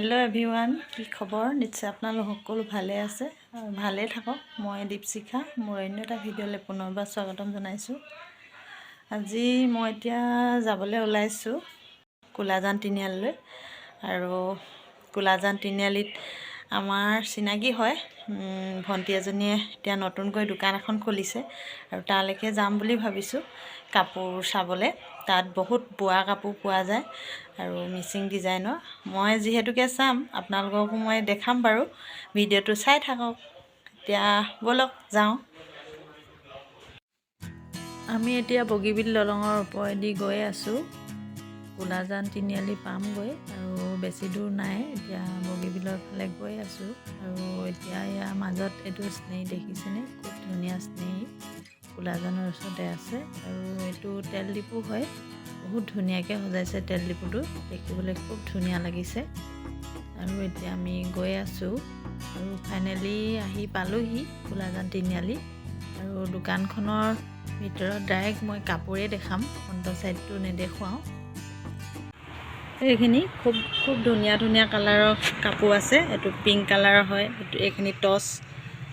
Hello' everyone, কি খবৰ? নিশ্চয় আপোনালোক সকলো ভালে আছে আৰু ভালে থাকক। মই দীপশিখা, মোৰ অন্য এটা ভিডিঅ'লৈ পুনৰবাৰ স্বাগতম জনাইছোঁ। আজি মই এতিয়া যাবলৈ ওলাইছোঁ কোলাজান তিনিআলিলৈ। আৰু কোলাজান তিনিআলিত আমাৰ চিনাকি হয়, ভণ্টি এজনীয়ে এতিয়া নতুনকৈ দোকান এখন খুলিছে আৰু তালৈকে যাম বুলি ভাবিছোঁ কাপোৰ চাবলৈ। তাত বহুত বোৱা কাপোৰ পোৱা যায় আৰু মিচিং ডিজাইনৰ। মই যিহেতুকে চাম, আপোনালোককো মই দেখাম বাৰু, ভিডিঅ'টো চাই থাকক। এতিয়া ব'লক যাওঁ। আমি এতিয়া বগীবিল দলঙৰ ওপৰেদি গৈ আছোঁ। কোলাজান তিনিআলি পামগৈ আৰু বেছি দূৰ নাই। এতিয়া বগীবিলৰ ফালে গৈ আছোঁ আৰু এতিয়া ইয়াৰ মাজত এইটো স্নেহী দেখিছেনে? খুব ধুনীয়া স্নেহী কোলাজানৰ ওচৰতে আছে আৰু এইটো তেল ডিপু হয়। বহুত ধুনীয়াকৈ সজাইছে তেল ডিপুটো, দেখিবলৈ খুব ধুনীয়া লাগিছে। আৰু এতিয়া আমি গৈ আছোঁ আৰু ফাইনেলি আহি পালোহি কোলাজান তিনিআলি। আৰু দোকানখনৰ ভিতৰত ডাইৰেক্ট মই কাপোৰেই দেখাম, ফ্ৰণ্ট ছাইডটো নেদেখুৱাওঁ। এইখিনি খুব ধুনীয়া ধুনীয়া কালাৰৰ কাপোৰ আছে। এইটো পিংক কালাৰৰ হয়, এইখিনি টচ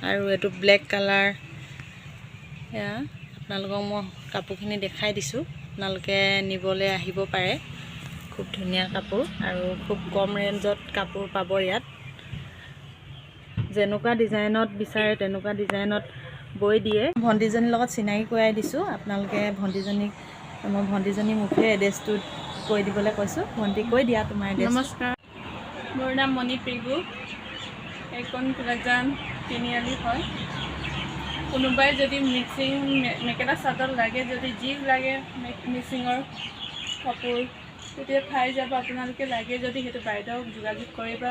আৰু এইটো ব্লেক কালাৰ। এয়া আপোনালোকক মই কাপোৰখিনি দেখাই দিছোঁ, আপোনালোকে নিবলৈ আহিব পাৰে। খুব ধুনীয়া কাপোৰ আৰু খুব কম ৰেঞ্জত কাপোৰ পাব ইয়াত। যেনেকুৱা ডিজাইনত বিচাৰে তেনেকুৱা ডিজাইনত বৈ দিয়ে। ভণ্টিজনীৰ লগত চিনাকি কৰাই দিছোঁ আপোনালোকে। মই ভণ্টিজনীৰ মুখে এড্ৰেছটো কৈ দিবলৈ কৈছোঁ। ভণ্টি কৈ দিয়া তোমাৰ এড্ৰেছ। নমস্কাৰ, মোৰ নাম মণি প্ৰিগু। এইখন কোলাজান তিনিআলি হয়। কোনোবাই যদি মিচিং মেখেলা চাদৰ লাগে, যদি যি লাগে মিচিঙৰ কাপোৰ, তেতিয়া পাই যাব। আপোনালোকে লাগে যদি সেইটো বাইদেউক যোগাযোগ কৰিব,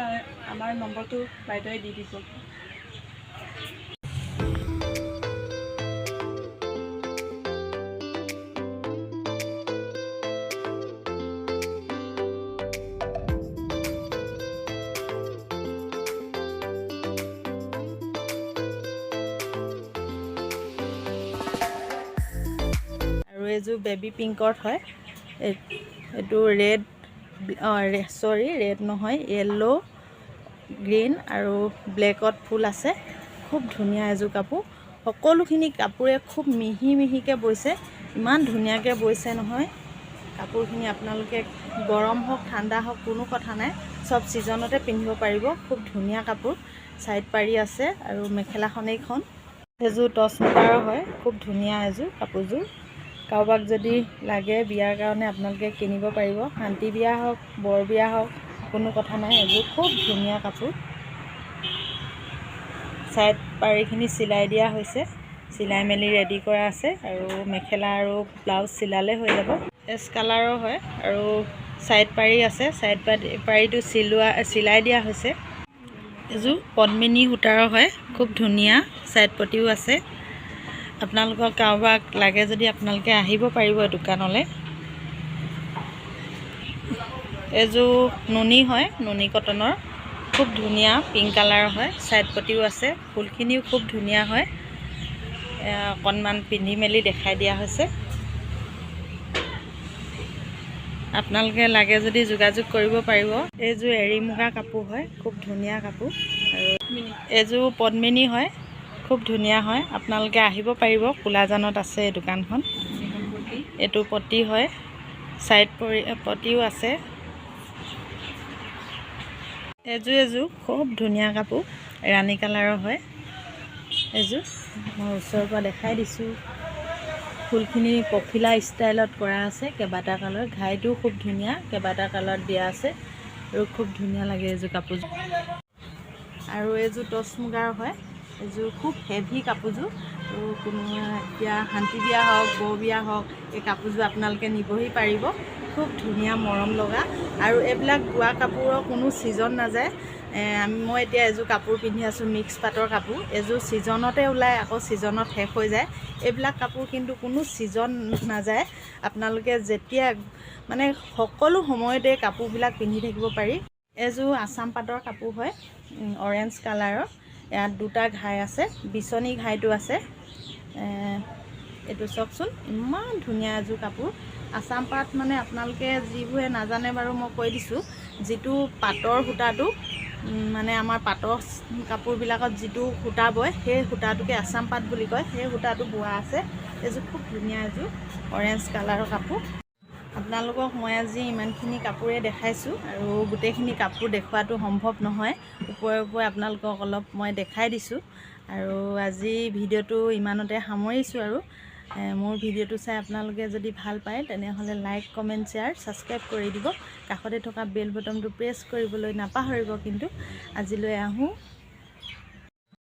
আমাৰ নম্বৰটো বাইদেৱে দি দিব। আৰু এইযোৰ বেবী পিংকত হয়। এইটো ৰেড নহয়, য়েল্লো, গ্ৰীণ আৰু ব্লেকত ফুল আছে। খুব ধুনীয়া এযোৰ কাপোৰ। সকলোখিনি কাপোৰে খুব মিহিকৈ বৈছে, ইমান ধুনীয়াকৈ বৈছে নহয় কাপোৰখিনি। আপোনালোকে গৰম হওক ঠাণ্ডা হওক কোনো কথা নাই, চব ছিজনতে পিন্ধিব পাৰিব। খুব ধুনীয়া কাপোৰ। ছাইড পাৰি আছে আৰু মেখেলাখন এইখন। এযোৰ টচ মুগাৰৰ হয়, খুব ধুনীয়া এযোৰ কাপোৰযোৰ। কাৰোবাক যদি লাগে বিয়াৰ কাৰণে আপোনালোকে কিনিব পাৰিব। শান্তি বিয়া হওক, বৰ বিয়া হওক, কোনো কথা নাই। এযোৰ খুব ধুনীয়া কাপোৰ। ছাইড পাৰিখিনি চিলাই দিয়া হৈছে, চিলাই মেলি ৰেডি কৰা আছে আৰু মেখেলা আৰু ব্লাউজ চিলালে হৈ যাব। এছ কালাৰৰ হয় আৰু ছাইড পাৰি আছে, ছাইড পাৰিটো চিলাই দিয়া হৈছে। এযোৰ পদ্মিনী সূতাৰ হয়, খুব ধুনীয়া। ছাইড পটিও আছে। আপোনালোকক কাৰোবাক লাগে যদি আপোনালোকে আহিব পাৰিব দোকানলৈ। এযোৰ নুনি হয়, নুনি কটনৰ, খুব ধুনীয়া পিংক কালাৰৰ হয়। ছাইড পটিও আছে, ফুলখিনিও খুব ধুনীয়া হয়। অকণমান পিন্ধি মেলি দেখাই দিয়া হৈছে। আপোনালোকে লাগে যদি যোগাযোগ কৰিব পাৰিব। এইযোৰ এৰী মুগা কাপোৰ হয়, খুব ধুনীয়া কাপোৰ। আৰু এইযোৰ পদ্মিনী হয়, খুব ধুনীয়া হয়। আপোনালোকে আহিব পাৰিব, কোলাজানত আছে এই দোকানখন। এইটো পটি হয়, ছাইড পটিও আছে। এযোৰ খুব ধুনীয়া কাপোৰ, ৰাণী কালাৰৰ হয়। এযোৰ মই ওচৰৰ পৰা দেখাই দিছোঁ। ফুলখিনি পখিলা ষ্টাইলত কৰা আছে, কেইবাটা কালাৰ। ঘাইটোও খুব ধুনীয়া, কেইবাটা কালাৰত দিয়া আছে আৰু খুব ধুনীয়া লাগে এযোৰ কাপোৰযোৰ। আৰু এইযোৰ টচ মুগাৰ হয়। এইযোৰ খুব হেভি কাপোৰযোৰ। আৰু কোনো এতিয়া শান্তি বিয়া হওক, বৰ বিয়া হওক, এই কাপোৰযোৰ আপোনালোকে নিবহি পাৰিব। খুব ধুনীয়া মৰম লগা। আৰু এইবিলাক বোৱা কাপোৰৰ কোনো ছিজন নাযায়। মই এতিয়া এযোৰ কাপোৰ পিন্ধি আছোঁ, মিক্স পাটৰ কাপোৰ। এযোৰ ছিজনতে ওলায়, আকৌ ছিজনত শেষ হৈ যায়। এইবিলাক কাপোৰ কিন্তু কোনো ছিজন নাযায়। আপোনালোকে যেতিয়া মানে সকলো সময়তে কাপোৰবিলাক পিন্ধি থাকিব পাৰি। এযোৰ আছাম পাটৰ কাপোৰ হয়, অৰেঞ্জ কালাৰৰ। ইয়াত দুটা ঘাই আছে, বিচনী ঘাইটো আছে। এইটো চাওকচোন, ইমান ধুনীয়া এযোৰ কাপোৰ। আছাম পাট মানে আপোনালোকে যিবোৰে নাজানে বাৰু মই কৈ দিছোঁ, যিটো পাটৰ সূতাটো মানে আমাৰ পাটৰ কাপোৰবিলাকত যিটো সূতা বয় সেই সূতাটোকে আছাম পাট বুলি কয়, সেই সূতাটো বোৱা আছে। এইযোৰ খুব ধুনীয়া এযোৰ অৰেঞ্জ কালাৰৰ কাপোৰ। আপোনালোকক মই আজি ইমানখিনি কাপোৰে দেখাইছোঁ আৰু গোটেইখিনি কাপোৰ দেখুৱাটো সম্ভৱ নহয়, ওপৰে ওপৰে আপোনালোকক অলপ মই দেখাই দিছোঁ। আৰু আজি ভিডিঅ'টো ইমানতে সামৰিছোঁ। আৰু মোৰ ভিডিঅ'টো চাই আপোনালোকে যদি ভাল পায় তেনেহ'লে লাইক, কমেণ্ট, শ্বেয়াৰ, ছাবস্ক্ৰাইব কৰি দিব। কাষতে থকা বেল বটনটো প্ৰেছ কৰিবলৈ নাপাহৰিব। কিন্তু আজিলৈ আহোঁ।